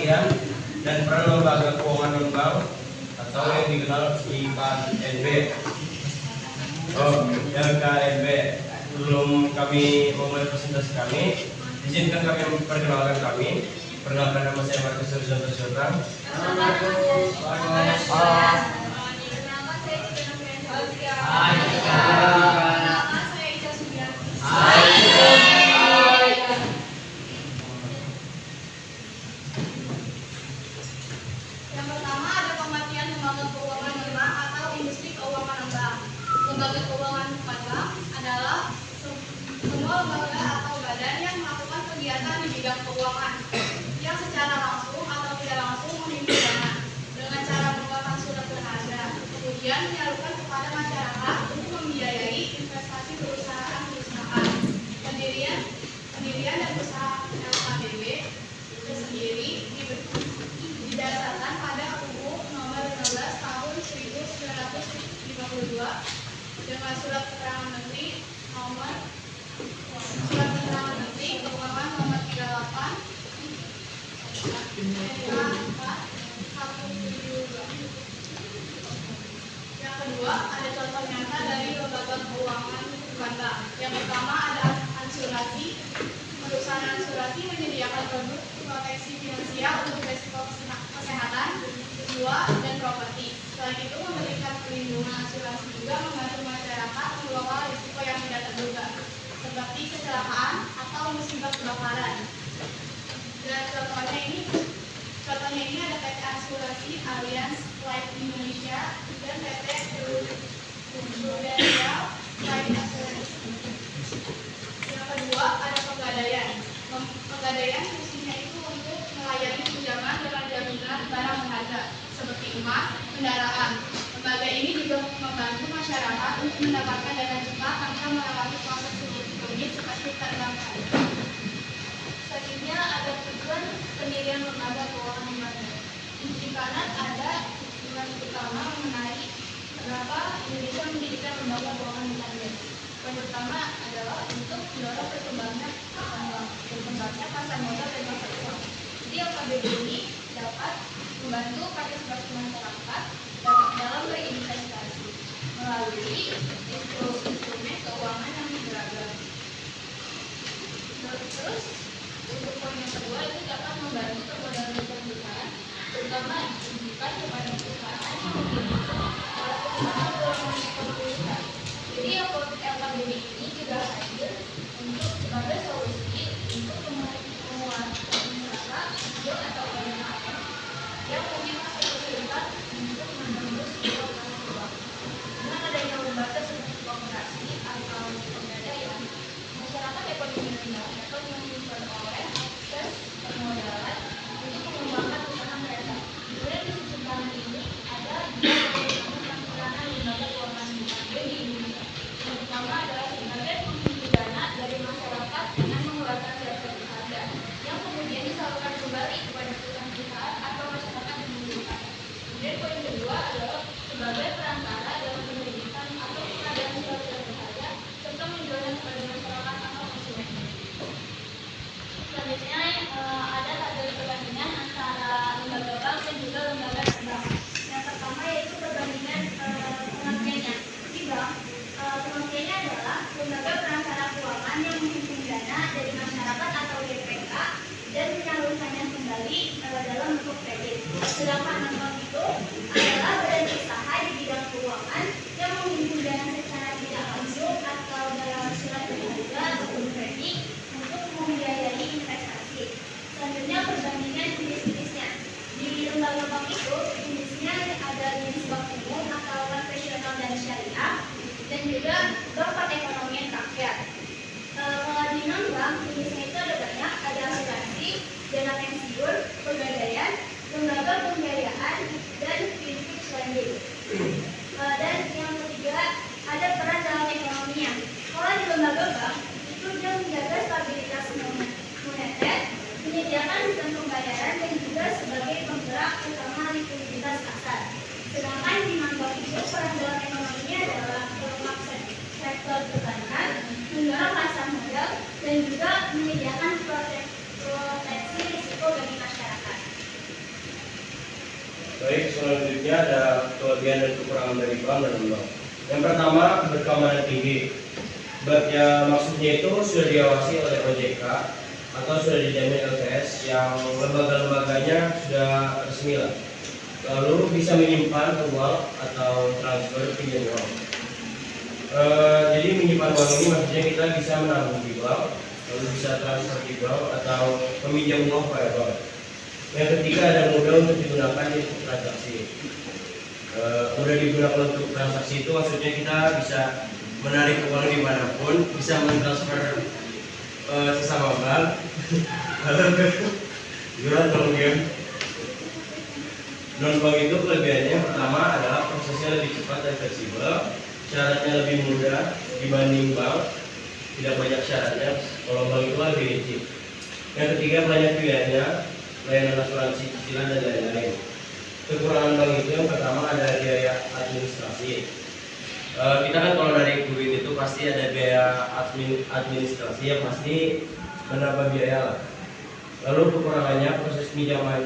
Kementerian dan peran lembaga keuangan non-bank atau yang dikenal IKNB. LKNB. Sebelum kami memulai presentasi kami, izinkan kami memperkenalkan kami. Perkenalkan, nama saya Markus Horizontal Syurang. Yang pertama ada pengertian lembaga keuangan non-bank atau industri keuangan non-bank. Lembaga keuangan non-bank adalah semua lembaga atau badan yang melakukan kegiatan di bidang keuangan yang secara langsung atau tidak langsung menghimpun dana dengan cara mengeluarkan surat berharga, kemudian menyalurkan kepada masyarakat untuk membiayai investasi perusahaan. Pendirian dan usaha LKBB itu sendiri didasarkan pada UU Nomor 15 Tahun 1952 dengan Surat Keterangan Menteri Keuangan Nomor 38 Yang kedua, ada contoh nyata dari lembaga keuangan Uganda. Yang pertama ada asuransi. Perusahaan asuransi menyediakan produk proteksi finansial untuk risiko kesehatan, jiwa, dan properti. Selain itu, memberikan perlindungan asuransi juga membantu masyarakat mengelola risiko yang tidak terduga, seperti kecelakaan atau musibah kebakaran. Dan contohnya ini ada PT Asuransi Allianz Life Indonesia dan PT Prudential Life Insurance. Yang kedua ada Pegadaian. Pegadaian fungsinya itu untuk melayani pinjaman dengan jaminan barang berharga seperti emas, kendaraan. Lembaga ini juga membantu masyarakat untuk mendapatkan dana cepat tanpa melewati proses rumit seperti perbankan. Selanjutnya ada tujuan pendirian lembaga keuangan lembaga. Di kanan ada tujuan utama mengenai kenapa Indonesia mendirikan lembaga keuangan lembaga. Yang pertama adalah untuk mendorong berkembangnya pasar modal dan pasar uang. Jadi LKBB ini dapat membantu partisipasi masyarakat dalam berinvestasi melalui instrumen keuangan yang beragam. Terus untuk poin yang kedua itu dapat membantu permodalan perusahaan, terutama ditujukan kepada perusahaan yang memiliki keuangan perusahaan. Jadi LKBB ini juga hadir untuk sebagai solusi untuk penguatan usaha kecil atau UMKM yang punya kesulitan untuk menembus keuangan uang. Dengan adanya lembaga seperti koperasi atau pegadaian, masyarakat ekonomi rendah dapat memperoleh akses permodalan untuk mengembangkan usaha mereka. Kemudian di sisi kanan ini ada peranan lembaga keuangan lembaga di Indonesia. Yang pertama adalah sebagai penghimpun dana dari masyarakat dengan mengeluarkan surat berharga yang kemudian disalurkan kembali kepada perusahaan atau masyarakat yang membutuhkan. Kemudian poin kedua adalah sebagai perantara dalam penerbitan atau pengadaan surat berharga serta menjualnya kepada masyarakat atau konsumen. Selanjutnya ada tabel perbandingan antara lembaga bank dan juga lembaga non-bank. Yang pertama yaitu perbandingan pengertiannya. Di bank, pengertiannya adalah lembaga perantara keuangan yang menghimpun dana dari masyarakat atau DPK dan menyalurkannya kembali dalam bentuk kredit. Sedangkan non-bank itu adalah badan usaha di bidang keuangan yang menghimpun dana secara tidak langsung atau dalam surat berharga ataupun kredit untuk membiayai investasi. Selanjutnya perbandingan jenis-jenisnya. Di lembaga bank itu jenisnya ada jenis bank umum atau konvensional dan syariah, dan juga bank perekonomian rakyat. Kalau di non-bank jenisnya itu ada banyak, ada asuransi, dana pensiun, pegadaian, lembaga pembiayaan, dan fintech lending. Dan yang ketiga ada peran dalam ekonominya. Kalau di lembaga bank itu dia menjaga stabilitas moneter, menyediakan sistem pembayaran, dan juga sebagai penggerak utama likuiditas pasar. Sedangkan di non-bank itu peran dalam ekonominya adalah Baik, selanjutnya ada kelebihan dan kekurangan dari bank dan non-bank. Yang pertama, berkeamanan tinggi. Ya, maksudnya itu sudah diawasi oleh OJK atau sudah dijamin LPS yang lembaga-lembaganya sudah resmi lah. Lalu bisa menyimpan uang atau transfer pinjam uang. Jadi menyimpan uang ini maksudnya kita bisa menabung di bank, lalu bisa transfer di bank atau meminjam uang pada bank. Yang ketiga ada mudah untuk digunakan untuk transaksi. Mudah digunakan untuk transaksi itu maksudnya kita bisa menarik uang dimanapun, bisa mentransfer sesama bank, atau ke jualan game. Non-bank itu kelebihannya yang pertama adalah prosesnya lebih cepat dan fleksibel, syaratnya lebih mudah dibanding bank, tidak banyak syaratnya. Kalau bank itu lebih rinci. Yang ketiga banyak pilihannya, layanan asuransi, cicilan dan lain-lain. Kekurangan bank itu yang pertama ada biaya administrasi. Kita kan kalau narik duit itu pasti ada biaya administrasi yang pasti menambah biaya lah. Lalu kekurangannya proses pinjaman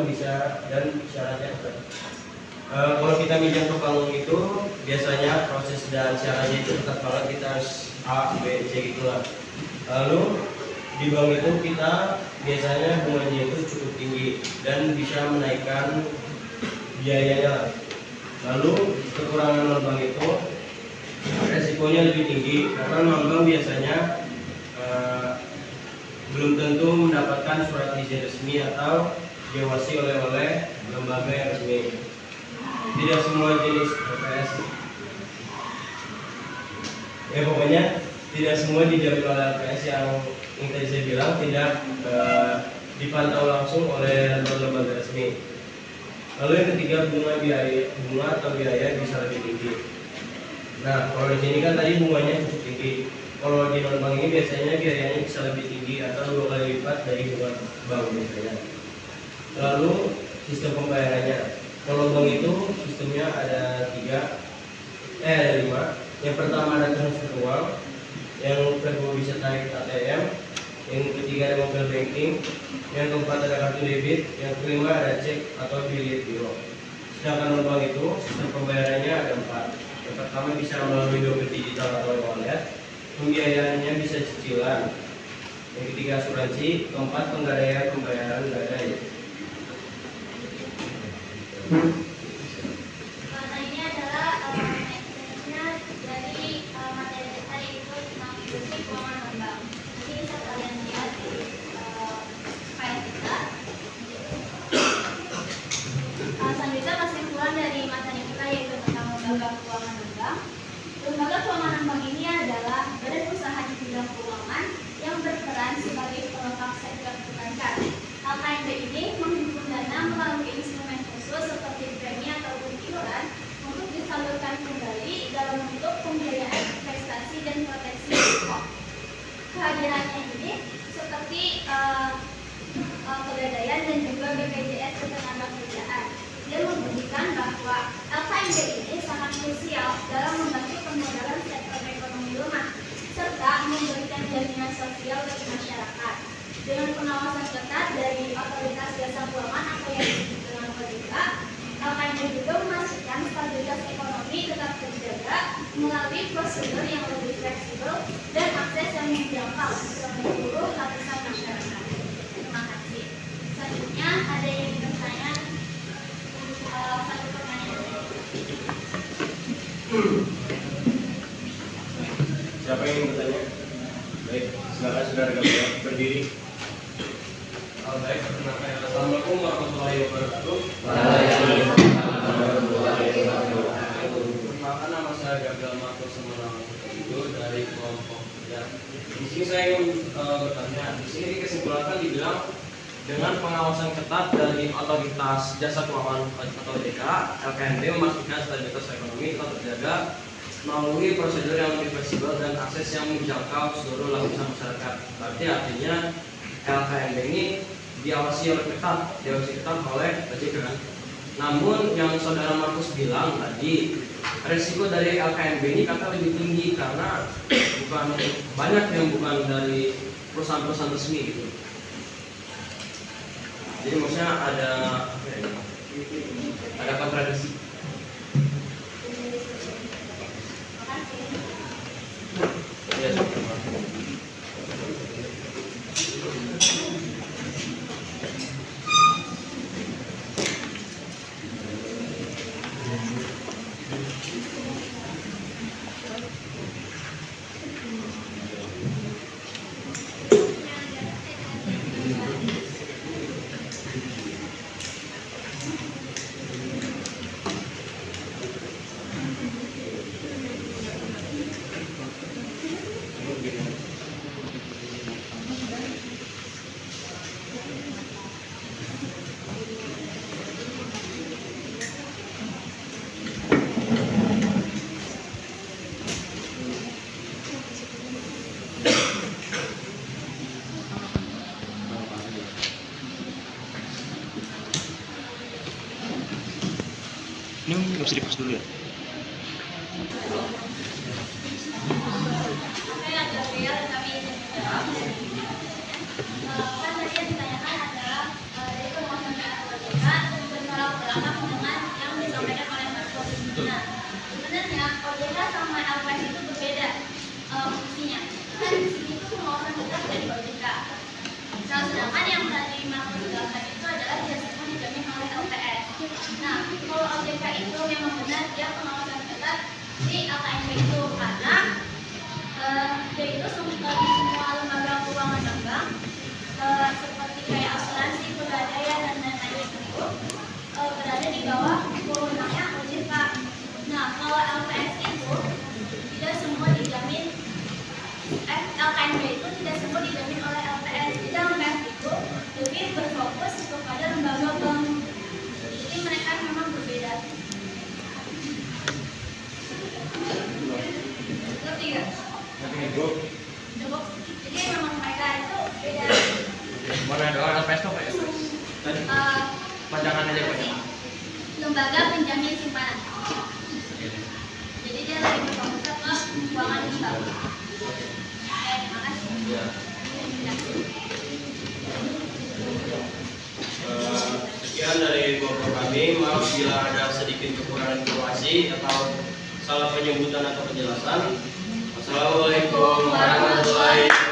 bisa dan syaratnya ketat. Kalau kita minjam ke bank itu biasanya proses dan syaratnya itu ketat banget, kita harus A, B, C gitulah. Lalu di bank itu kita biasanya bunganya itu cukup tinggi dan bisa menaikkan biayanya. Lalu kekurangan non-bank itu resikonya lebih tinggi karena non-bank biasanya belum tentu mendapatkan surat izin resmi atau diawasi oleh lembaga yang resmi. Tidak semua jenis LPS, ya pokoknya tidak semua dijamin oleh LPS yang tadi saya bilang tidak dipantau langsung oleh lembaga resmi. Lalu yang ketiga bunga atau biaya bisa lebih tinggi. Nah, kalau di sini kan tadi bunganya cukup tinggi. Kalau di non bank ini biasanya biayanya bisa lebih tinggi atau 2 kali lipat dari bunga bank biasanya. Lalu sistem pembayarannya. Kalau bank itu sistemnya ada 5. Yang pertama ada transfer uang, yang kedua bisa tarik ATM, yang ketiga ada mobile banking, yang keempat ada kartu debit, yang kelima ada cek atau bilet biro. Sedangkan non bank itu sistem pembayarannya ada 4. Yang pertama bisa melalui dompet digital atau wallet, pembiayaannya bisa cicilan, yang ketiga asuransi, keempat penggadaian pembayaran gadai. Nah, ini adalah maintenance-nya dari materi hari itu tentang fungsi keuangan non-bank. Nanti bisa kalian lihat di file kita. Selanjutnya kesimpulan dari materi kita yaitu tentang lembaga keuangan non-bank. Lembaga keuangan non-bank ini adalah badan usaha di bidang keuangan yang berperan sebagai pelengkap sektor perbankan. LKNB ini menghimpun dana melalui instrumen khusus seperti premi ataupun iuran untuk disalurkan kembali dalam bentuk pembiayaan investasi dan proteksi risiko. Kehadirannya ini seperti pegadaian dan juga BPJS Ketenagakerjaan. Dia membuktikan bahwa LKNB ini sangat krusial dalam membantu pemodalan sektor ekonomi lemah serta memberikan jaminan sosial bagi masyarakat. Dengan pengawasan ketat dari otoritas jasa keuangan atau yang disebut dengan OJK, LKNB juga memastikan stabilitas ekonomi tetap terjaga melalui prosedur yang lebih fleksibel dan akses yang menjangkau ke seluruh lapisan masyarakat. Terima kasih. Selanjutnya ada yang bertanya, satu pertanyaan. Siapa yang ingin bertanya? Baik, silakan saudara Gabriel berdiri. Baik, Assalamualaikum warahmatullahi wabarakatuh. Perkenalkan, nama saya Gabriel Marco Semarang itu dari kelompok ya. Di sini saya ingin bertanya. Di sini kesimpulan dibilang dengan pengawasan ketat dari otoritas jasa keuangan atau OJK, LKNB memastikan stabilitas ekonomi tetap terjaga melalui prosedur yang lebih fleksibel dan akses yang menjangkau seluruh lapisan masyarakat. Artinya LKNB ini diawasi ketat oleh OJK. Namun yang saudara Markus bilang tadi, resiko dari LKNB ini kata lebih tinggi karena bukan banyak yang bukan dari perusahaan-perusahaan resmi gitu. Jadi maksudnya ada apa ya? Ada kontradiksi. Ya, sama. Ini nggak bisa dipas dulu ya? Oke, ada Ria dan kami ingin menjawab. Kan tadi yang ditanyakan adalah dari permohonan OJK bertolak belakang dengan yang disampaikan oleh Mas Bobi. Nah, sebenarnya OJK sama LPS itu berbeda fungsinya. Kan di sini itu pengawasan tugas dari OJK. Nah, sedangkan yang tadi Mas Bobi jelaskan itu adalah dia semua dijamin oleh LPS. Nah, kalau OJK itu memang benar dia pengawasan ketat di LKNP itu karena dia itu di semua lembaga keuangan dan bank seperti kayak asuransi, pegadaian dan lain-lain itu berada di bawah wewenangnya OJK. Nah, kalau LPS itu tidak semua dijamin, LKNP itu tidak semua dijamin oleh LPS. Jadi LPS itu lebih berfokus kepada lembaga bank. Jadi mereka memang berbeda. Ngerti nggak? Cukup. Cukup. Jadi memang mereka itu beda. Mana ada orang LPS apa ya? Tadi panjangan aja Pak. Lembaga penjamin simpanan. Jadi dia lebih berfokus ke keuangan bank. Oke, terima kasih. Ya. Sekian dari Bapak kami. Maaf bila ada sedikit kekurangan informasi atau salah penyebutan atau penjelasan. Assalamualaikum warahmatullahi wabarakatuh.